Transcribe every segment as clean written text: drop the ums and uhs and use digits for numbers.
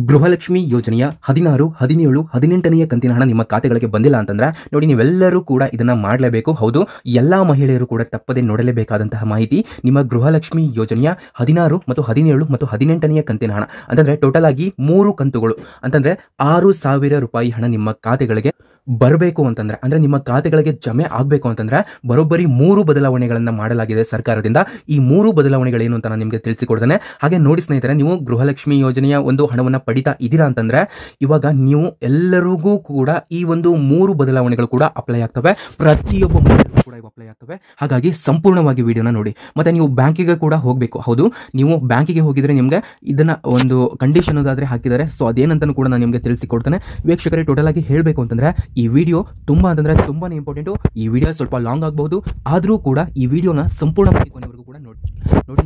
ಗೃಹಲಕ್ಷ್ಮಿ ಯೋಜನೆಯ 16, 17, 18ನೇ ಕಂತಿನ ಹಣ ನಿಮ್ಮ ಖಾತೆಗಳಿಗೆ ಬಂದಿಲ್ಲ ಅಂತಂದ್ರೆ ನೋಡಿ, ನೀವೆಲ್ಲರೂ ಕೂಡ ಇದನ್ನ ಮಾಡಲೇಬೇಕು. ಹೌದು, ಎಲ್ಲಾ ಮಹಿಳೆಯರು ಕೂಡ ತಪ್ಪದೆ ನೋಡಲೇಬೇಕಾದಂತಹ ಮಾಹಿತಿ. ನಿಮ್ಮ ಗೃಹಲಕ್ಷ್ಮಿ ಯೋಜನೆಯ 16 ಮತ್ತು 17 ಮತ್ತು 18ನೇ ಕಂತಿನ ಹಣ ಅಂತಂದ್ರೆ ಟೋಟಲ್ ಆಗಿ 3 ಕಂತುಗಳು ಅಂತಂದ್ರೆ 6,000 ರೂಪಾಯಿ ಹಣ ನಿಮ್ಮ ಖಾತೆಗಳಿಗೆ ಬರಬೇಕು ಅಂತಂದ್ರೆ, ಅಂದ್ರೆ ನಿಮ್ಮ ಖಾತೆಗಳಿಗೆ ಜಮೆ ಆಗಬೇಕು ಅಂತಂದ್ರೆ ಬರೋಬ್ಬರಿ 3 ಬದಲಾವಣೆಗಳನ್ನ ಮಾಡಲಾಗಿದೆ ಸರ್ಕಾರದಿಂದ. ಈ 3 ಬದಲಾವಣೆಗಳೇನು ಅಂತ ನಾನು ನಿಮಗೆ ತಿಳಿಸಿಕೊಡ್ತೇನೆ. ಹಾಗೆ ನೋಡಿ ಸ್ನೇಹಿತರೆ, ನೀವು ಗೃಹಲಕ್ಷ್ಮಿ ಯೋಜನೆಯ ಒಂದು ಹಣವನ್ನು ಪಡಿತಾ ಇದ್ದೀರಾ ಅಂತಂದ್ರೆ ಇವಾಗ ನೀವು ಎಲ್ಲರಿಗೂ ಕೂಡ ಈ ಒಂದು 3 ಬದಲಾವಣೆಗಳು ಕೂಡ ಅಪ್ಲೈ ಆಗ್ತವೆ. ಪ್ರತಿಯೊಬ್ಬ ಮಹಿಳೆಯರಿಗೂ ಕೂಡ ಇವು ಅಪ್ಲೈ ಆಗ್ತವೆ. ಹಾಗಾಗಿ ಸಂಪೂರ್ಣವಾಗಿ ವಿಡಿಯೋನ ನೋಡಿ. ಮತ್ತೆ ನೀವು ಬ್ಯಾಂಕಿಗೆ ಕೂಡ ಹೋಗಬೇಕು. ಹೌದು, ನೀವು ಬ್ಯಾಂಕಿಗೆ ಹೋಗಿದ್ರೆ ನಿಮಗೆ ಇದನ್ನ ಒಂದು ಕಂಡೀಷನ್ ಅದಾದ್ರೆ ಹಾಕಿದ್ದಾರೆ. ಸೊ ಅದೇನಂತನೂ ಕೂಡ ನಾನು ನಿಮಗೆ ತಿಳಿಸಿಕೊಡ್ತೇನೆ. ವೀಕ್ಷಕರೇ, ಟೋಟಲ್ ಆಗಿ ಹೇಳಬೇಕು ಅಂತಂದ್ರೆ ಈ ವಿಡಿಯೋ ತುಂಬಾ ತುಂಬಾನೇ ಇಂಪಾರ್ಟೆಂಟ್. ಈ ವಿಡಿಯೋ ಸ್ವಲ್ಪ ಲಾಂಗ್ ಆಗಬಹುದು, ಆದ್ರೂ ಕೂಡ ಈ ವಿಡಿಯೋನ ಸಂಪೂರ್ಣವಾಗಿ ಕೊನೆವರೆಗೂ ಕೂಡ ನೋಡಿ.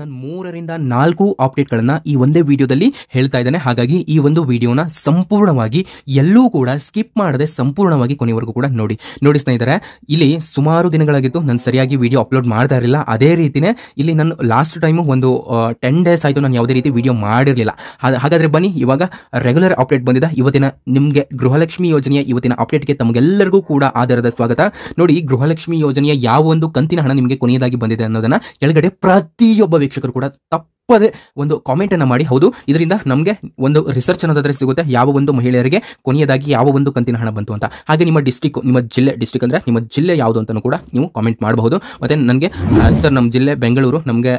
ನಾನು 3 ರಿಂದ 4 ಅಪ್ಡೇಟ್ಗಳನ್ನ ಈ ಒಂದೇ ವಿಡಿಯೋದಲ್ಲಿ ಹೇಳ್ತಾ ಇದ್ದೇನೆ. ಹಾಗಾಗಿ ಈ ಒಂದು ವಿಡಿಯೋನ ಸಂಪೂರ್ಣವಾಗಿ ಎಲ್ಲೂ ಕೂಡ ಸ್ಕಿಪ್ ಮಾಡದೆ ಸಂಪೂರ್ಣವಾಗಿ ಕೊನೆವರೆಗೂ ಕೂಡ ನೋಡಿ ಸ್ನೇಹಿತರೆ, ಇಲ್ಲಿ ಸುಮಾರು ದಿನಗಳಾಗಿತ್ತು ನಾನು ಸರಿಯಾಗಿ ವಿಡಿಯೋ ಅಪ್ಲೋಡ್ ಮಾಡ್ತಾ ಇರಲಿಲ್ಲ. ಅದೇ ರೀತಿನೇ ಇಲ್ಲಿ ನಾನು ಲಾಸ್ಟ್ ಟೈಮು ಒಂದು 10 ಡೇಸ್ ಆಯಿತು ನಾನು ಯಾವುದೇ ರೀತಿ ವಿಡಿಯೋ ಮಾಡಿರಲಿಲ್ಲ. ಹಾಗಾದ್ರೆ ಬನ್ನಿ, ಇವಾಗ ರೆಗ್ಯುಲರ್ ಅಪ್ಡೇಟ್ ಬಂದಿದೆ. ಇವತ್ತಿನ ನಿಮಗೆ ಗೃಹಲಕ್ಷ್ಮಿ ಯೋಜನೆಯ ಇವತ್ತಿನ ಅಪ್ಡೇಟ್ಗೆ ತಮಗೆಲ್ಲರಿಗೂ ಕೂಡ ಆಧಾರದ ಸ್ವಾಗತ. ನೋಡಿ, ಗೃಹಲಕ್ಷ್ಮಿ ಯೋಜನೆಯ ಯಾವ ಒಂದು ಕಂತಿನ ಹಣ ನಿಮಗೆ ಕೊನೆಯದಾಗಿ ಬಂದಿದೆ ಅನ್ನೋದನ್ನ ಕೆಳಗಡೆ ಪ್ರತಿಯೊಬ್ಬ ವೀಕ್ಷಕರು ಕೂಡ ತಪ್ಪದೆ ಒಂದು ಕಾಮೆಂಟ್ ಅನ್ನ ಮಾಡಿ. ಹೌದು, ಇದರಿಂದ ನಮಗೆ ಒಂದು ರಿಸರ್ಚ್ ಅನ್ನೋದಾದ್ರೆ ಸಿಗುತ್ತೆ, ಯಾವ ಒಂದು ಮಹಿಳೆಯರಿಗೆ ಕೊನೆಯದಾಗಿ ಯಾವ ಒಂದು ಕಂತಿನ ಹಣ ಬಂತು ಅಂತ. ಹಾಗೆ ನಿಮ್ಮ ಡಿಸ್ಟಿಕ್, ನಿಮ್ಮ ಜಿಲ್ಲೆ ಅಂದ್ರೆ ನಿಮ್ಮ ಜಿಲ್ಲೆ ಯಾವುದು ಅಂತಲೂ ಕೂಡ ನೀವು ಕಾಮೆಂಟ್ ಮಾಡಬಹುದು. ಮತ್ತೆ ನನಗೆ ಸರ್ ನಮ್ಮ ಜಿಲ್ಲೆ ಬೆಂಗಳೂರು, ನಮಗೆ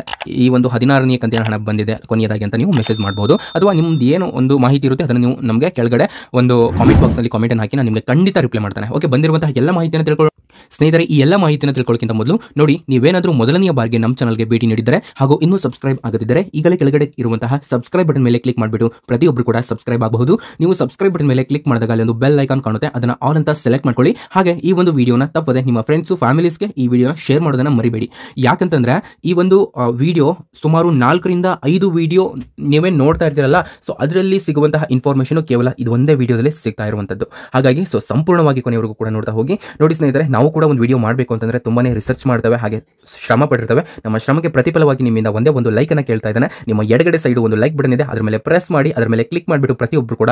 ಈ ಒಂದು 16ನೇ ಕಂತಿನ ಹಣ ಬಂದಿದೆ ಕೊನೆಯದಾಗಿ ಅಂತ ನೀವು ಮೆಸೇಜ್ ಮಾಡಬಹುದು. ಅಥವಾ ನಿಮ್ದು ಏನು ಒಂದು ಮಾಹಿತಿ ಇರುತ್ತೆ ಅದನ್ನು ನೀವು ನಮಗೆ ಕೆಳಗಡೆ ಒಂದು ಕಾಮೆಂಟ್ ಬಾಕ್ಸ್ನಲ್ಲಿ ಕಾಮೆಂಟ್ ಅನ್ನು ಹಾಕಿ ನಾನು ನಿಮಗೆ ಖಂಡಿತ ರಿಪ್ಲೈ ಮಾಡ್ತಾನೆ. ಓಕೆ, ಬಂದಿರುವಂತಹ ಎಲ್ಲ ಮಾಹಿತಿಯನ್ನು ತಿಳ್ಕೊಳ್ಳಿ ಸ್ನೇಹಿತರೆ. ಈ ಎಲ್ಲ ಮಾಹಿತಿಯನ್ನು ತಿಳ್ಕೊಳ್ಳೋಕ್ಕಿಂತ ಮೊದಲು ನೋಡಿ, ನೀವೇನಾದರೂ ಮೊದಲನೆಯ ಬಾರಿಗೆ ನಮ್ಮ ಚಾನಲ್ಗೆ ಭೇಟಿ ನೀಡಿದರೆ ಹಾಗೂ ಇನ್ನೂ ಸಬ್ಸ್ಕ್ರೈಬ್ ಆಗದಿದ್ದರೆ ಈಗಲೇ ಕೆಳಗಡೆ ಇರುವಂತಹ ಸಬ್ಸ್ಕ್ರೈಬ್ ಬಟನ್ ಮೇಲೆ ಕ್ಲಿಕ್ ಮಾಡಿಬಿಟ್ಟು ಪ್ರತಿಯೊಬ್ಬರು ಕೂಡ ಸಬ್ಸ್ಕ್ರೈಬ್ ಆಗಬಹುದು. ನೀವು ಸಬ್ಸ್ಕ್ರೈಬ್ ಬಟನ್ ಮೇಲೆ ಕ್ಲಿಕ್ ಮಾಡಿದಾಗ ಅಲ್ಲಿ ಒಂದು ಬೆಲ್ ಐಕಾನ್ ಕಾಣುತ್ತೆ, ಅದನ್ನ ಆಲ್ ಅಂತ ಸೆಲೆಕ್ಟ್ ಮಾಡ್ಕೊಳ್ಳಿ. ಹಾಗೆ ಈ ಒಂದು ವಿಡಿಯೋನ ತಪ್ಪದೆ ನಿಮ್ಮ ಫ್ರೆಂಡ್ಸ್ ಫ್ಯಾಮಿಲೀಸ್ಗೆ ಈ ವಿಡಿಯೋನ ಶೇರ್ ಮಾಡೋದನ್ನ ಮರಿಬೇಡಿ. ಯಾಕಂತಂದ್ರೆ ಈ ಒಂದು ವಿಡಿಯೋ ಸುಮಾರು 4 ರಿಂದ 5 ವಿಡಿಯೋ ನೀವೇ ನೋಡ್ತಾ ಇರ್ತೀರಲ್ಲ, ಸೊ ಅದರಲ್ಲಿ ಸಿಗುವಂತಹ ಇನ್ಫಾರ್ಮೇಶನ್ ಕೇವಲ ಇದು ಒಂದೇ ವಿಡಿಯೋದಲ್ಲಿ ಸಿಗ್ತಾ ಇರುವಂತದ್ದು. ಹಾಗಾಗಿ ಸೊ ಸಂಪೂರ್ಣವಾಗಿ ಕೊನೆಯವರೆಗೂ ಕೂಡ ನೋಡ್ತಾ ಹೋಗಿ. ನೋಡಿ ಸ್ನೇಹಿತರೆ, ನಾವು ಕೂಡ ಒಂದು ವಿಡಿಯೋ ಮಾಡಬೇಕು ಅಂತಂದ್ರೆ ತುಂಬಾನೇ ರಿಸರ್ಚ್ ಮಾಡ್ತೇವೆ, ಹಾಗೆ ಶ್ರಮ ಪಟ್ಟಿರ್ತೇವೆ. ನಮ್ಮ ಶ್ರಮಕ್ಕೆ ಪ್ರತಿಫಲವಾಗಿ ನಿಮ್ಮಿಂದ ಒಂದೇ ಒಂದು ಲೈಕ್ ಅನ್ನ ಕೇಳ್ತಾ ಇದ್ದೇನೆ. ನಿಮ್ಮ ಎಡಗಡೆ ಸೈಡ್ ಒಂದು ಲೈಕ್ ಬಟನ್ ಇದೆ, ಅದರ ಮೇಲೆ ಪ್ರೆಸ್ ಮಾಡಿ, ಅದರ ಮೇಲೆ ಕ್ಲಿಕ್ ಮಾಡಿಬಿಟ್ಟು ಪ್ರತಿಯೊಬ್ಬರು ಕೂಡ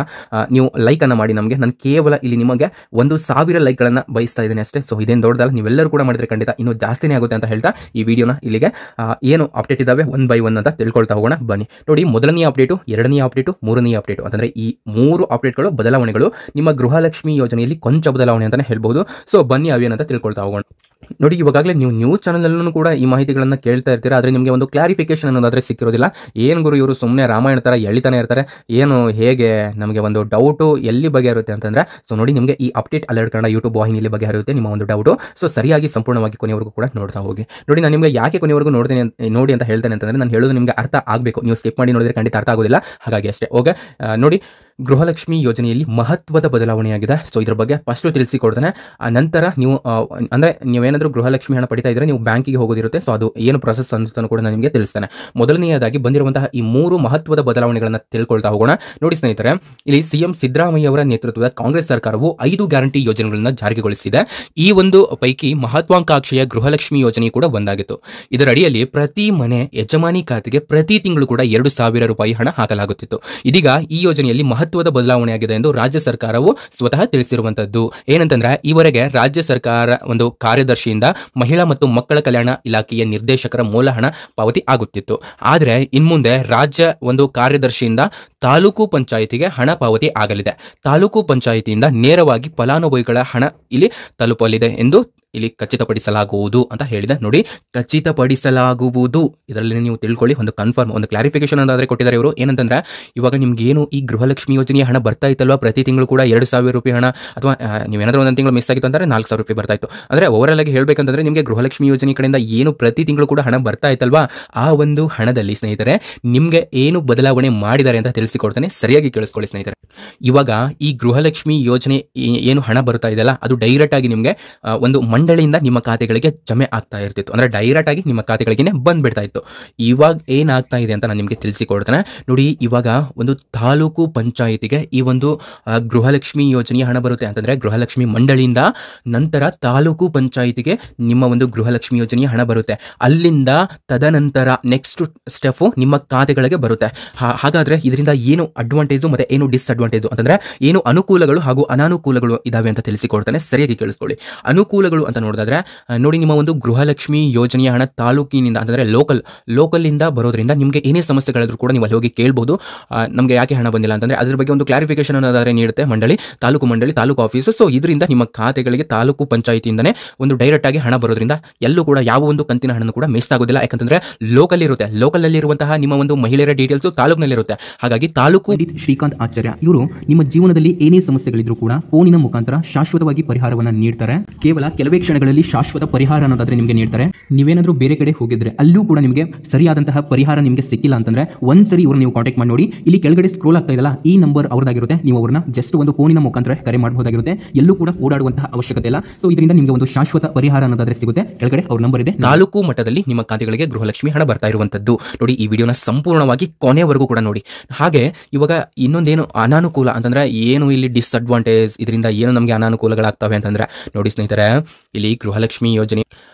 ನೀವು ಲೈಕ್ ಅನ್ನ ಮಾಡಿ. ನಮಗೆ ನಾನು ಕೇವಲ ಇಲ್ಲಿ ನಿಮಗೆ 1,000 ಲೈಕ್ ಗಳನ್ನ ಬಯಸ್ತಾ ಇದ್ದೇನೆ ಅಷ್ಟೇ. ಸೊ ಇದೇನು ದೊಡ್ಡದಲ್ಲ, ನೀವೆಲ್ಲರೂ ಕೂಡ ಮಾಡಿದ್ರೆ ಖಂಡಿತ ಇನ್ನೂ ಜಾಸ್ತಿನೇ ಆಗುತ್ತೆ ಅಂತ ಹೇಳ್ತಾ ಈ ವಿಡಿಯೋನ ಇಲ್ಲಿಗೆ ಏನು ಅಪ್ಡೇಟ್ ಇದಾವೆ 1 by 1 ಅಂತ ತಿಳ್ಕೊಳ್ತಾ ಹೋಗೋಣ ಬನ್ನಿ. ನೋಡಿ, ಮೊದಲನೇ ಅಪ್ಡೇಟು, 2ನೇ ಅಪ್ಡೇಟು, 3ನೇ ಅಪ್ಡೇಟು ಅಂತಂದ್ರೆ ಈ 3 ಅಪ್ಡೇಟ್ಗಳು ಬದಲಾವಣೆಗಳು ನಿಮ್ಮ ಗೃಹಲಕ್ಷ್ಮಿ ಯೋಜನೆಯಲ್ಲಿ ಕೊಂಚ ಬದಲಾವಣೆ ಅಂತಾನೆ ಹೇಳ್ಬಹುದು. ಸೊ ಬನ್ನಿ ಅವೇನಂತ ತಿಳ್ಕೊಳ್ತಾ ಹೋಗೋಣ. ನೋಡಿ, ಇವಾಗಲೇ ನೀವು ನ್ಯೂಸ್ ಚಾನಲ್ ಕೂಡ ಈ ಮಾಹಿತಿಗಳನ್ನ ಕೇಳ್ತಾ ಇರ್ತೀರಾ, ಆದರೆ ನಿಮಗೆ ಒಂದು ಕ್ಲಾರಿಫಿಕೇಶನ್ ಅನ್ನೋದಾದ್ರೆ ಸಿಕ್ಕಿರೋದಿಲ್ಲ. ಏನು ಗುರು ಇವರು ಸುಮ್ಮನೆ ರಾಮಾಯಣ ತರ ಎಳಿತಾನೆ ಇರ್ತಾರೆ, ಏನು ಹೇಗೆ ನಮಗೆ ಒಂದು ಡೌಟು ಎಲ್ಲಿ ಬಗೆಹರುತ್ತೆ ಅಂತಂದ್ರೆ, ಸೊ ನೋಡಿ, ನಿಮಗೆ ಈ ಅಪ್ಡೇಟ್ ಅಲರ್ಟ್ ಕನ್ನಡ ಯೂಟ್ಯೂಬ್ ವಾಹಿನಿಯಲ್ಲಿ ಬಗೆಹರುತ್ತೆ ನಿಮ್ಮ ಒಂದು ಡೌಟು. ಸೊ ಸರಿಯಾಗಿ ಸಂಪೂರ್ಣವಾಗಿ ಕೊನೆಯವರೆಗೂ ಕೂಡ ನೋಡ್ತಾ ಹೋಗಿ. ನೋಡಿ, ನಾನು ನಿಮಗೆ ಯಾಕೆ ಕೊನೆಯವರೆಗೂ ನೋಡಿ ಅಂತ ಹೇಳ್ತೇನೆ ಅಂತಂದ್ರೆ, ನಾನು ಹೇಳೋದು ನಿಮಗೆ ಅರ್ಥ ಆಗಬೇಕು. ನೀವು ಸ್ಕಿಪ್ ಮಾಡಿ ನೋಡಿದ್ರೆ ಖಂಡಿತ ಅರ್ಥ ಆಗೋದಿಲ್ಲ, ಹಾಗಾಗಿ ಅಷ್ಟೇ. ಓಕೆ, ನೋಡಿ, ಗೃಹಲಕ್ಷ್ಮಿ ಯೋಜನೆಯಲ್ಲಿ ಮಹತ್ವದ ಬದಲಾವಣೆಯಾಗಿದೆ. ಸೊ ಇದ್ರ ಬಗ್ಗೆ ಫಸ್ಟ್ ತಿಳಿಸಿಕೊಡ್ತೇನೆ. ನಂತರ ನೀವು ಅಂದ್ರೆ ನೀವೇನಾದರೂ ಗೃಹಲಕ್ಷ್ಮಿ ಹಣ ಪಡಿತಾ ಇದ್ರೆ ನೀವು ಬ್ಯಾಂಕಿಗೆ ಹೋಗೋದಿರುತ್ತೆ. ಸೊ ಅದು ಏನು ಪ್ರೊಸೆಸ್ ಅಂತ ಕೂಡ ನಾನು ನಿಮಗೆ ತಿಳಿಸ್ತೇನೆ. ಮೊದಲನೆಯದಾಗಿ ಬಂದಿರುವಂತಹ ಈ 3 ಮಹತ್ವದ ಬದಲಾವಣೆಗಳನ್ನು ತಿಳ್ಕೊಳ್ತಾ ಹೋಗೋಣ. ನೋಡಿ ಸ್ನೇಹಿತರೆ, ಇಲ್ಲಿ ಸಿಎಂ ಸಿದ್ದರಾಮಯ್ಯ ಅವರ ನೇತೃತ್ವದ ಕಾಂಗ್ರೆಸ್ ಸರ್ಕಾರವು 5 ಗ್ಯಾರಂಟಿ ಯೋಜನೆಗಳನ್ನು ಜಾರಿಗೊಳಿಸಿದೆ. ಈ ಒಂದು ಪೈಕಿ ಮಹತ್ವಾಕಾಂಕ್ಷೆಯ ಗೃಹಲಕ್ಷ್ಮಿ ಯೋಜನೆ ಕೂಡ ಒಂದಾಗಿತ್ತು. ಇದರ ಅಡಿಯಲ್ಲಿ ಪ್ರತಿ ಮನೆ ಯಜಮಾನಿ ಖಾತೆಗೆ ಪ್ರತಿ ತಿಂಗಳು ಕೂಡ 2,000 ರೂಪಾಯಿ ಹಣ ಹಾಕಲಾಗುತ್ತಿತ್ತು. ಇದೀಗ ಈ ಯೋಜನೆಯಲ್ಲಿ ಮಹತ್ವದ ಬದಲಾವಣೆಯಾಗಿದೆ ಎಂದು ರಾಜ್ಯ ಸರ್ಕಾರವು ಸ್ವತಃ ತಿಳಿಸಿರುವಂತದ್ದು. ಏನಂತಂದ್ರೆ, ಈವರೆಗೆ ರಾಜ್ಯ ಸರ್ಕಾರ ಒಂದು ಕಾರ್ಯದರ್ಶಿಯಿಂದ ಮಹಿಳಾ ಮತ್ತು ಮಕ್ಕಳ ಕಲ್ಯಾಣ ಇಲಾಖೆಯ ನಿರ್ದೇಶಕರ ಮೂಲ ಹಣ ಪಾವತಿ ಆಗುತ್ತಿತ್ತು. ಆದರೆ ಇನ್ಮುಂದೆ ರಾಜ್ಯ ಒಂದು ಕಾರ್ಯದರ್ಶಿಯಿಂದ ತಾಲೂಕು ಪಂಚಾಯಿತಿಗೆ ಹಣ ಪಾವತಿ ಆಗಲಿದೆ. ತಾಲೂಕು ಪಂಚಾಯಿತಿಯಿಂದ ನೇರವಾಗಿ ಫಲಾನುಭವಿಗಳ ಹಣ ಇಲ್ಲಿ ತಲುಪಲಿದೆ ಎಂದು ಇಲ್ಲಿ ಖಚಿತಪಡಿಸಲಾಗುವುದು ಅಂತ ಹೇಳಿದೆ. ನೋಡಿ, ಖಚಿತಪಡಿಸಲಾಗುವುದು, ಇದರಲ್ಲಿ ನೀವು ತಿಳ್ಕೊಳ್ಳಿ, ಒಂದು ಕನ್ಫರ್ಮ್ ಒಂದು ಕ್ಲಾರಿಫಿಕೇಶನ್ ಅನ್ನೋದಾದ್ರೆ ಕೊಟ್ಟಿದ್ದಾರೆ ಇವರು. ಏನಂತಂದ್ರೆ, ಇವಾಗ ನಿಮ್ಗೆ ಏನು ಈ ಗೃಹಲಕ್ಷ್ಮಿ ಯೋಜನೆಯ ಹಣ ಬರ್ತಾ ಇತ್ತಲ್ವಾ, ಪ್ರತಿ ತಿಂಗಳು ಕೂಡ 2,000 ರೂಪಾಯಿ ಹಣ, ಅಥವಾ ನೀವೇನಾದ್ರೂ ಒಂದೊಂದು ತಿಂಗಳು ಮಿಸ್ ಆಗಿತ್ತು ಅಂದ್ರೆ 4,000 ರೂಪಾಯಿ ಬರ್ತಾ ಇತ್ತು. ಅಂದ್ರೆ ಓವರಾಲ್ ಆಗಿ ಹೇಳ್ಬೇಕಂತಂದ್ರೆ ನಿಮಗೆ ಗೃಹಲಕ್ಷ್ಮಿ ಯೋಜನೆ ಕಡೆಯಿಂದ ಏನು ಪ್ರತಿ ತಿಂಗಳು ಕೂಡ ಹಣ ಬರ್ತಾ ಇತ್ತಲ್ವಾ, ಆ ಒಂದು ಹಣದಲ್ಲಿ ಸ್ನೇಹಿತರೆ ನಿಮ್ಗೆ ಏನು ಬದಲಾವಣೆ ಮಾಡಿದ್ದಾರೆ ಅಂತ ತಿಳಿಸಿಕೊಡ್ತೇನೆ. ಸರಿಯಾಗಿ ಕೇಳಿಸ್ಕೊಳ್ಳಿ ಸ್ನೇಹಿತರೆ. ಇವಾಗ ಈ ಗೃಹಲಕ್ಷ್ಮಿ ಯೋಜನೆ ಏನು ಹಣ ಬರ್ತಾ ಇದೆಯಲ್ಲ, ಅದು ಡೈರೆಕ್ಟ್ ಆಗಿ ನಿಮಗೆ ಒಂದು ಮಂಡಳಿಯಿಂದ ನಿಮ್ಮ ಖಾತೆಗಳಿಗೆ ಜಮೆ ಆಗ್ತಾ ಇರ್ತಿತ್ತು, ಅಂದರೆ ಡೈರೆಕ್ಟ್ ಆಗಿ ನಿಮ್ಮ ಖಾತೆಗಳಿಗೆ ಬಂದ್ಬಿಡ್ತಾ ಇತ್ತು. ಇವಾಗ ಏನಾಗ್ತಾ ಇದೆ ಅಂತ ನಾನು ನಿಮಗೆ ತಿಳಿಸಿಕೊಡ್ತೇನೆ ನೋಡಿ. ಇವಾಗ ಒಂದು ತಾಲೂಕು ಪಂಚಾಯಿತಿಗೆ ಈ ಒಂದು ಗೃಹಲಕ್ಷ್ಮಿ ಯೋಜನೆಯ ಹಣ ಬರುತ್ತೆ ಅಂತಂದರೆ ಗೃಹಲಕ್ಷ್ಮಿ ಮಂಡಳಿಯಿಂದ ನಂತರ ತಾಲೂಕು ಪಂಚಾಯಿತಿಗೆ ನಿಮ್ಮ ಒಂದು ಗೃಹಲಕ್ಷ್ಮಿ ಯೋಜನೆಯ ಹಣ ಬರುತ್ತೆ. ಅಲ್ಲಿಂದ ತದನಂತರ ನೆಕ್ಸ್ಟ್ ಸ್ಟೆಪ್ಪು ನಿಮ್ಮ ಖಾತೆಗಳಿಗೆ ಬರುತ್ತೆ. ಹಾಗಾದರೆ ಇದರಿಂದ ಏನು ಅಡ್ವಾಂಟೇಜು ಮತ್ತು ಏನು ಡಿಸ್ಅಡ್ವಾಂಟೇಜು ಅಂತಂದರೆ ಏನು ಅನುಕೂಲಗಳು ಹಾಗೂ ಅನಾನುಕೂಲಗಳು ಇದಾವೆ ಅಂತ ತಿಳಿಸಿಕೊಡ್ತಾನೆ, ಸರಿಯಾಗಿ ಕೇಳಿಸ್ಕೊಳ್ಳಿ. ಅನುಕೂಲಗಳು ಅಂತ ನೋಡಿದ್ರೆ ನೋಡಿ, ನಿಮ್ಮ ಒಂದು ಗೃಹಲಕ್ಷ್ಮಿ ಯೋಜನೆಯ ಹಣ ತಾಲೂಕಿನಿಂದ ಅಂತಂದರೆ ಲೋಕಲಿಂದ ಬರೋದ್ರಿಂದ ನಿಮಗೆ ಏನೇ ಸಮಸ್ಯೆಗಳಿದ್ರು ಕೂಡ ನೀವು ಅಲ್ಲಿ ಹೋಗಿ ಕೇಳ್ಬೋದು. ನಮಗೆ ಯಾಕೆ ಹಣ ಬಂದಿಲ್ಲ ಅಂತಂದರೆ ಅದ್ರ ಬಗ್ಗೆ ಒಂದು ಕ್ಲಾರಿಫಿಕೇಶನ್ ಅನ್ನೋದಾದ್ರೆ ನೀಡುತ್ತೆ ತಾಲೂಕು ಆಫೀಸು. ಸೊ ಇದರಿಂದ ನಿಮ್ಮ ಖಾತೆಗಳಿಗೆ ತಾಲೂಕು ಪಂಚಾಯಿತಿಯಿಂದನೇ ಒಂದು ಡೈರೆಕ್ಟ್ ಆಗಿ ಹಣ ಬರೋದ್ರಿಂದ ಎಲ್ಲೂ ಕೂಡ ಯಾವ ಒಂದು ಕಂತಿನ ಹಣ ಕೂಡ ಮಿಸ್ ಆಗೋದಿಲ್ಲ. ಯಾಕಂತಂದ್ರೆ ಲೋಕಲ್ ಇರುವಂತಹ ನಿಮ್ಮ ಒಂದು ಮಹಿಳೆಯರ ಡೀಟೇಲ್ಸ್ ತಾಲೂಕಿನಲ್ಲಿರುತ್ತೆ. ಹಾಗಾಗಿ ತಾಲೂಕು ಶ್ರೀಕಾಂತ್ ಆಚಾರ್ಯ ಇವರು ನಿಮ್ಮ ಜೀವನದಲ್ಲಿ ಏನೇ ಸಮಸ್ಯೆಗಳಿದ್ರು ಕೂಡ ಫೋನಿನ ಮುಖಾಂತರ ಶಾಶ್ವತವಾಗಿ ಪರಿಹಾರವನ್ನು ನೀಡ್ತಾರೆ. ಕೇವಲ ಕೆಲವೇ ಕ್ಷಣಗಳಲ್ಲಿ ಶಾಶ್ವತ ಪರಿಹಾರ ಅನ್ನೋದಾದ್ರೆ ನಿಮಗೆ ನೀಡ್ತಾರೆ. ನೀವೇನಾದ್ರೂ ಬೇರೆ ಕಡೆ ಹೋಗಿದ್ರೆ ಅಲ್ಲೂ ಕೂಡ ನಿಮಗೆ ಸರಿಯಾದಂತಹ ಪರಿಹಾರ ನಿಮಗೆ ಸಿಕ್ಕಿಲ್ಲ ಅಂತಂದ್ರೆ ಒಂದ್ಸರಿ ಇವ್ರನ್ನ ನೀವು ಕಾಂಟ್ಯಾಕ್ಟ್ ಮಾಡಿ ನೋಡಿ. ಇಲ್ಲಿ ಕೆಳಗಡೆ ಸ್ಕ್ರೋಲ್ ಆಗ್ತಾ ಇದೆಯಲ್ಲ, ಈ ನಂಬರ್ ಅವ್ರದ್ದಾಗಿರುತ್ತೆ. ನೀವು ಅವ್ರನ್ನ ಜಸ್ಟ್ ಒಂದು ಫೋನಿನ ಮುಖಾಂತರ ಕರೆ ಮಾಡಬಹುದಾಗಿರುತ್ತೆ. ಎಲ್ಲೂ ಕೂಡ ಓಡಾಡುವಂತಹ ಅವಶ್ಯಕತೆ ಇಲ್ಲ. ಸೊ ಇದರಿಂದ ನಿಮಗೆ ಒಂದು ಶಾಶ್ವತ ಪರಿಹಾರ ಅನ್ನೋದಾದ್ರೆ ಸಿಗುತ್ತೆ. ಕೆಳಗಡೆ ಅವ್ರ ನಂಬರ್ ಇದೆ. ತಾಲೂಕು ಮಟ್ಟದಲ್ಲಿ ನಿಮ್ಮ ಖಾತೆಗಳಿಗೆ ಗೃಹಲಕ್ಷ್ಮಿ ಹಣ ಬರ್ತಾ ಇರುವಂತದ್ದು ನೋಡಿ. ಈ ವಿಡಿಯೋನ ಸಂಪೂರ್ಣವಾಗಿ ಕೊನೆವರೆಗೂ ಕೂಡ ನೋಡಿ. ಹಾಗೆ ಇವಾಗ ಇನ್ನೊಂದೇನು ಅನಾನುಕೂಲ ಅಂತಂದ್ರೆ ಏನು ಇಲ್ಲಿ ಡಿಸ್ಅಡ್ವಾಂಟೇಜ್, ಇದರಿಂದ ಏನು ನಮಗೆ ಅನಾನುಕೂಲಗಳಾಗ್ತವೆ ಅಂತಂದ್ರೆ ನೋಡಿ ಸ್ನೇಹಿತರೆ, ಇಲ್ಲಿ ಗೃಹಲಕ್ಷ್ಮಿ ಯೋಜನೆ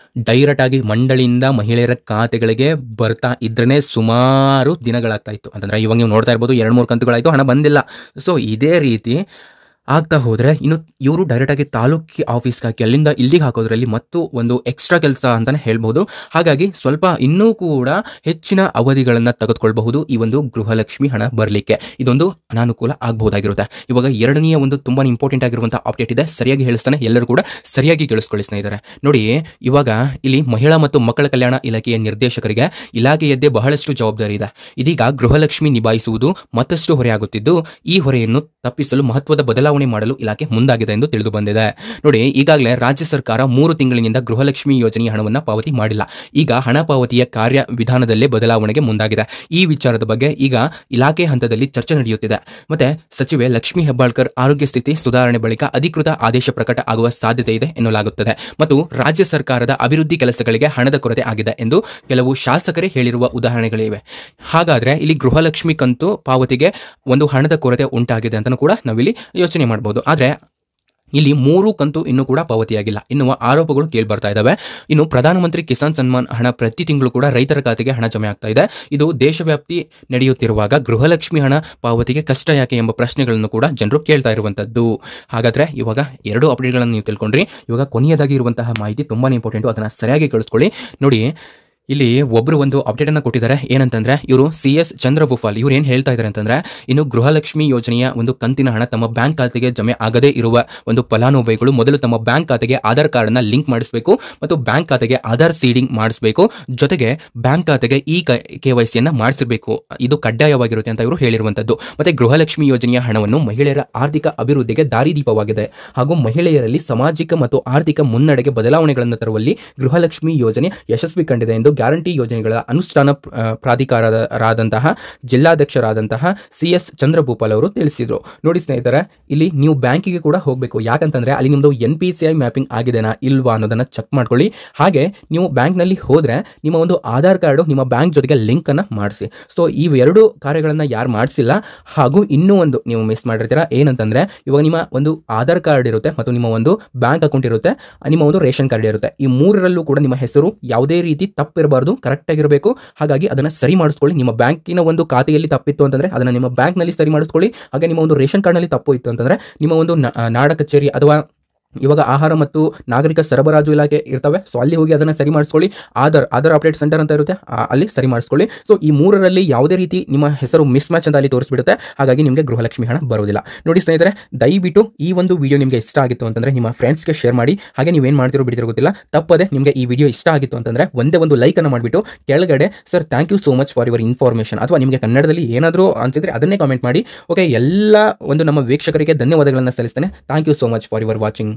ಡೈರೆಕ್ಟ್ ಆಗಿ ಮಂಡಳಿಯಿಂದ ಮಹಿಳೆಯರ ಖಾತೆಗಳಿಗೆ ಬರ್ತಾ ಇದ್ರೇ ಸುಮಾರು ದಿನಗಳಾಗ್ತಾ ಇತ್ತು. ಅಂತಂದ್ರೆ ಇವಾಗ ನೀವು ನೋಡ್ತಾ ಇರ್ಬೋದು 2-3 ಕಂತುಗಳಾಯಿತು, ಹಣ ಬಂದಿಲ್ಲ. ಸೊ ಇದೇ ರೀತಿ ಆಗ್ತಾ ಹೋದರೆ ಇನ್ನು ಇವರು ಡೈರೆಕ್ಟಾಗಿ ತಾಲೂಕಿ ಆಫೀಸ್ಗೆ ಹಾಕಿ ಅಲ್ಲಿಂದ ಇಲ್ಲಿಗೆ ಹಾಕೋದ್ರಲ್ಲಿ ಮತ್ತು ಒಂದು ಎಕ್ಸ್ಟ್ರಾ ಕೆಲಸ ಅಂತಲೇ ಹೇಳ್ಬೋದು. ಹಾಗಾಗಿ ಸ್ವಲ್ಪ ಇನ್ನೂ ಕೂಡ ಹೆಚ್ಚಿನ ಅವಧಿಗಳನ್ನು ತೆಗೆದುಕೊಳ್ಬಹುದು ಈ ಒಂದು ಗೃಹಲಕ್ಷ್ಮಿ ಹಣ ಬರಲಿಕ್ಕೆ. ಇದೊಂದು ಅನಾನುಕೂಲ ಆಗಬಹುದಾಗಿರುತ್ತೆ. ಇವಾಗ ಎರಡನೆಯ ಒಂದು ತುಂಬಾ ಇಂಪಾರ್ಟೆಂಟ್ ಆಗಿರುವಂಥ ಅಪ್ಡೇಟ್ ಇದೆ, ಸರಿಯಾಗಿ ಹೇಳಿಸ್ತಾನೆ, ಎಲ್ಲರೂ ಕೂಡ ಸರಿಯಾಗಿ ಕೇಳಿಸ್ಕೊಳ್ಳಿ ಸ್ನೇಹಿತರೆ. ನೋಡಿ, ಇವಾಗ ಇಲ್ಲಿ ಮಹಿಳಾ ಮತ್ತು ಮಕ್ಕಳ ಕಲ್ಯಾಣ ಇಲಾಖೆಯ ನಿರ್ದೇಶಕರಿಗೆ ಇಲಾಖೆಯದ್ದೇ ಬಹಳಷ್ಟು ಜವಾಬ್ದಾರಿ ಇದೆ. ಇದೀಗ ಗೃಹಲಕ್ಷ್ಮಿ ನಿಭಾಯಿಸುವುದು ಮತ್ತಷ್ಟು ಹೊರೆಯಾಗುತ್ತಿದ್ದು, ಈ ಹೊರೆಯನ್ನು ತಪ್ಪಿಸಲು ಮಹತ್ವದ ಬದಲಾವಣೆ ಮಾಡಲು ಇಲಾಖೆ ಮುಂದಾಗಿದೆ ಎಂದು ತಿಳಿದು ಬಂದಿದೆ. ನೋಡಿ, ಈಗಾಗಲೇ ರಾಜ್ಯ ಸರ್ಕಾರ 3 ತಿಂಗಳಿನಿಂದ ಗೃಹಲಕ್ಷ್ಮಿ ಯೋಜನೆಯ ಹಣವನ್ನು ಪಾವತಿ ಮಾಡಿಲ್ಲ. ಈಗ ಹಣ ಪಾವತಿಯ ಕಾರ್ಯವಿಧಾನದಲ್ಲೇ ಬದಲಾವಣೆಗೆ ಮುಂದಾಗಿದೆ. ಈ ವಿಚಾರದ ಬಗ್ಗೆ ಈಗ ಇಲಾಖೆ ಹಂತದಲ್ಲಿ ಚರ್ಚೆ ನಡೆಯುತ್ತಿದೆ. ಮತ್ತೆ ಸಚಿವೆ ಲಕ್ಷ್ಮೀ ಹೆಬ್ಬಾಳ್ಕರ್ ಆರೋಗ್ಯ ಸ್ಥಿತಿ ಸುಧಾರಣೆ ಬಳಿಕ ಅಧಿಕೃತ ಆದೇಶ ಪ್ರಕಟ ಆಗುವ ಸಾಧ್ಯತೆ ಇದೆ ಎನ್ನಲಾಗುತ್ತದೆ. ಮತ್ತು ರಾಜ್ಯ ಸರ್ಕಾರದ ಅಭಿವೃದ್ಧಿ ಕೆಲಸಗಳಿಗೆ ಹಣದ ಕೊರತೆ ಆಗಿದೆ ಎಂದು ಕೆಲವು ಶಾಸಕರೇ ಹೇಳಿರುವ ಉದಾಹರಣೆಗಳಿವೆ. ಹಾಗಾದ್ರೆ ಇಲ್ಲಿ ಗೃಹಲಕ್ಷ್ಮಿ ಕಂತು ಪಾವತಿಗೆ ಒಂದು ಹಣದ ಕೊರತೆ ಉಂಟಾಗಿದೆ ಅಂತ ಕೂಡ ನಾವಿಲ್ಲಿ ಯೋಚನೆ ಮಾಡಬಹುದು. ಆದರೆ ಇಲ್ಲಿ 3 ಕಂತು ಇನ್ನೂ ಕೂಡ ಪಾವತಿಯಾಗಿಲ್ಲ ಎನ್ನುವ ಆರೋಪಗಳು ಕೇಳಿ ಬರ್ತಾ ಇದ್ದಾವೆ. ಇನ್ನು ಪ್ರಧಾನಮಂತ್ರಿ ಕಿಸಾನ್ ಸನ್ಮಾನ್ ಹಣ ಪ್ರತಿ ತಿಂಗಳು ಕೂಡ ರೈತರ ಖಾತೆಗೆ ಹಣ ಜಮೆ ಆಗ್ತಾ ಇದೆ. ಇದು ದೇಶವ್ಯಾಪಿ ನಡೆಯುತ್ತಿರುವಾಗ ಗೃಹಲಕ್ಷ್ಮಿ ಹಣ ಪಾವತಿಗೆ ಕಷ್ಟ ಯಾಕೆ ಎಂಬ ಪ್ರಶ್ನೆಗಳನ್ನು ಕೂಡ ಜನರು ಕೇಳ್ತಾ ಇರುವಂತದ್ದು. ಹಾಗಾದ್ರೆ ಇವಾಗ 2 ಅಪ್ಡೇಟ್ಗಳನ್ನು ನೀವು ತಿಳ್ಕೊಂಡ್ರಿ. ಇವಾಗ ಕೊನೆಯದಾಗಿ ಇರುವಂತಹ ಮಾಹಿತಿ ತುಂಬಾನೇ ಇಂಪಾರ್ಟೆಂಟ್, ಅದನ್ನ ಸರಿಯಾಗಿ ಕೇಳಿಸ್ಕೊಳ್ಳಿ. ನೋಡಿ, ಇಲ್ಲಿ ಒಬ್ಬರು ಒಂದು ಅಪ್ಡೇಟ್ ಅನ್ನು ಕೊಟ್ಟಿದ್ದಾರೆ. ಏನಂತಂದ್ರೆ ಇವರು CS ಚಂದ್ರಭೂಪಾಲ್ ಇವರು ಏನು ಹೇಳ್ತಾ ಇದ್ದಾರೆ ಅಂತಂದ್ರೆ, ಇನ್ನು ಗೃಹಲಕ್ಷ್ಮಿ ಯೋಜನೆಯ ಒಂದು ಕಂತಿನ ಹಣ ತಮ್ಮ ಬ್ಯಾಂಕ್ ಖಾತೆಗೆ ಜಮೆ ಆಗದೇ ಇರುವ ಒಂದು ಫಲಾನುಭವಿಗಳು ಮೊದಲು ತಮ್ಮ ಬ್ಯಾಂಕ್ ಖಾತೆಗೆ ಆಧಾರ್ ಕಾರ್ಡ್ ಅನ್ನ ಲಿಂಕ್ ಮಾಡಿಸಬೇಕು ಮತ್ತು ಬ್ಯಾಂಕ್ ಖಾತೆಗೆ ಆಧಾರ್ ಸೀಡಿಂಗ್ ಮಾಡಿಸಬೇಕು. ಜೊತೆಗೆ ಬ್ಯಾಂಕ್ ಖಾತೆಗೆ KYC ಅನ್ನ ಮಾಡಿಸಬೇಕು. ಇದು ಕಡ್ಡಾಯವಾಗಿರುತ್ತೆ ಅಂತ ಇವರು ಹೇಳಿರುವಂತದ್ದು. ಮತ್ತೆ ಗೃಹಲಕ್ಷ್ಮಿ ಯೋಜನೆಯ ಹಣವನ್ನು ಮಹಿಳೆಯರ ಆರ್ಥಿಕ ಅಭಿವೃದ್ಧಿಗೆ ದಾರಿದೀಪವಾಗಿದೆ ಹಾಗೂ ಮಹಿಳೆಯರಲ್ಲಿ ಸಾಮಾಜಿಕ ಮತ್ತು ಆರ್ಥಿಕ ಮುನ್ನಡೆಗೆ ಬದಲಾವಣೆಗಳನ್ನು ತರುವಲ್ಲಿ ಗೃಹಲಕ್ಷ್ಮಿ ಯೋಜನೆ ಯಶಸ್ವಿ ಕಂಡಿದೆ ಎಂದು ಗ್ಯಾರಂಟಿ ಯೋಜನೆಗಳ ಅನುಷ್ಠಾನ ಪ್ರಾಧಿಕಾರರಾದಂತಹ ಜಿಲ್ಲಾಧ್ಯಕ್ಷರಾದಂತಹ CS ಚಂದ್ರಭೂಪಾಲ್ ಅವರು ತಿಳಿಸಿದರು. ನೋಡಿ ಸ್ನೇಹಿತರೆ, ಇಲ್ಲಿ ನೀವು ಬ್ಯಾಂಕಿಗೆ ಕೂಡ ಹೋಗಬೇಕು. ಯಾಕಂತಂದ್ರೆ ಅಲ್ಲಿ ನಿಮ್ಮದು NPCI ಮ್ಯಾಪಿಂಗ್ ಆಗಿದೆನಾ ಇಲ್ವಾ ಅನ್ನೋದನ್ನ ಚೆಕ್ ಮಾಡ್ಕೊಳ್ಳಿ. ಹಾಗೆ ನೀವು ಬ್ಯಾಂಕ್ನಲ್ಲಿ ಹೋದ್ರೆ ನಿಮ್ಮ ಒಂದು ಆಧಾರ್ ಕಾರ್ಡು ನಿಮ್ಮ ಬ್ಯಾಂಕ್ ಜೊತೆಗೆ ಲಿಂಕ್ ಅನ್ನ ಮಾಡಿಸಿ. ಸೊ ಈ 2 ಕಾರ್ಯಗಳನ್ನ ಯಾರು ಮಾಡಿಸಿಲ್ಲ, ಹಾಗೂ ಇನ್ನೂ ಒಂದು ನೀವು ಮಿಸ್ ಮಾಡಿರ್ತೀರಾ. ಏನಂತಂದ್ರೆ ಇವಾಗ ನಿಮ್ಮ ಒಂದು ಆಧಾರ್ ಕಾರ್ಡ್ ಇರುತ್ತೆ ಮತ್ತು ನಿಮ್ಮ ಒಂದು ಬ್ಯಾಂಕ್ ಅಕೌಂಟ್ ಇರುತ್ತೆ, ನಿಮ್ಮ ಒಂದು ರೇಷನ್ ಕಾರ್ಡ್ ಇರುತ್ತೆ. ಈ 3ರಲ್ಲೂ ಕೂಡ ನಿಮ್ಮ ಹೆಸರು ಯಾವುದೇ ರೀತಿ ತಪ್ಪಿರಬಾರ್ದು, ಕರೆಕ್ಟ್ ಆಗಿರಬೇಕು. ಹಾಗಾಗಿ ಅದನ್ನ ಸರಿ ಮಾಡಿಸ್ಕೊಳ್ಳಿ. ನಿಮ್ಮ ಬ್ಯಾಂಕಿನ ಒಂದು ಖಾತೆಯಲ್ಲಿ ತಪ್ಪಿತ್ತು ಅಂತಂದ್ರೆ ಅದನ್ನ ನಿಮ್ಮ ಬ್ಯಾಂಕ್ ನಲ್ಲಿ ಸರಿ ಮಾಡಿಸ್ಕೊಳ್ಳಿ. ಹಾಗೆ ನಿಮ್ಮ ಒಂದು ರೇಷನ್ ಕಾರ್ಡ್ ನಲ್ಲಿ ತಪ್ಪು ಇತ್ತು ಅಂತಂದ್ರೆ ನಿಮ್ಮ ಒಂದು ನಾಡ ಕಚೇರಿ ಅಥವಾ ಇವಾಗ ಆಹಾರ ಮತ್ತು ನಾಗರಿಕ ಸರಬರಾಜು ಇಲಾಖೆ ಇರ್ತವೆ, ಸೊ ಅಲ್ಲಿ ಹೋಗಿ ಅದನ್ನ ಸರಿ ಮಾಡಿಸ್ಕೊಳ್ಳಿ. ಆಧಾರ್ ಅಪ್ಡೇಟ್ ಸೆಂಟರ್ ಅಂತ ಇರುತ್ತೆ, ಅಲ್ಲಿ ಸರಿ ಮಾಡಿಸ್ಕೊಳ್ಳಿ. ಸೊ ಈ 3ರಲ್ಲಿ ಯಾವುದೇ ರೀತಿ ನಿಮ್ಮ ಹೆಸರು ಮಿಸ್ ಮ್ಯಾಚ್ ಅಂತ ಅಲ್ಲಿ ತೋರಿಸ್ಬಿಡುತ್ತೆ. ಹಾಗಾಗಿ ನಿಮಗೆ ಗೃಹಲಕ್ಷ್ಮಿ ಹಣ ಬರೋದಿಲ್ಲ. ನೋಡಿ ಸ್ನೇಹಿತರೆ, ದಯವಿಟ್ಟು ಈ ಒಂದು ವಿಡಿಯೋ ನಿಮಗೆ ಇಷ್ಟ ಆಗಿತ್ತು ಅಂತಂದ್ರೆ ನಿಮ್ಮ ಫ್ರೆಂಡ್ಸ್ಗೆ ಶೇರ್ ಮಾಡಿ. ಹಾಗೆ ನೀವೇನು ಮಾಡ್ತಿರೋ ಬಿಡ್ತಿರೋ ಗೊತ್ತಿಲ್ಲ, ತಪ್ಪದೆ ನಿಮಗೆ ಈ ವಿಡಿಯೋ ಇಷ್ಟ ಆಗಿತ್ತು ಅಂತಂದ್ರೆ ಒಂದೇ ಒಂದು ಲೈಕ್ ಅನ್ನು ಮಾಡಿಬಿಟ್ಟು ಕೆಳಗಡೆ sir thank you so much for your information ಅಥವಾ ನಿಮಗೆ ಕನ್ನಡದಲ್ಲಿ ಏನಾದರೂ ಅನ್ಸಿದ್ರೆ ಅದನ್ನೇ ಕಾಮೆಂಟ್ ಮಾಡಿ. ಓಕೆ, ಎಲ್ಲ ಒಂದು ನಮ್ಮ ವೀಕ್ಷಕರಿಗೆ ಧನ್ಯವಾದಗಳನ್ನು ಸಲ್ಲಿಸ್ತೇನೆ. Thank you so much for your watching.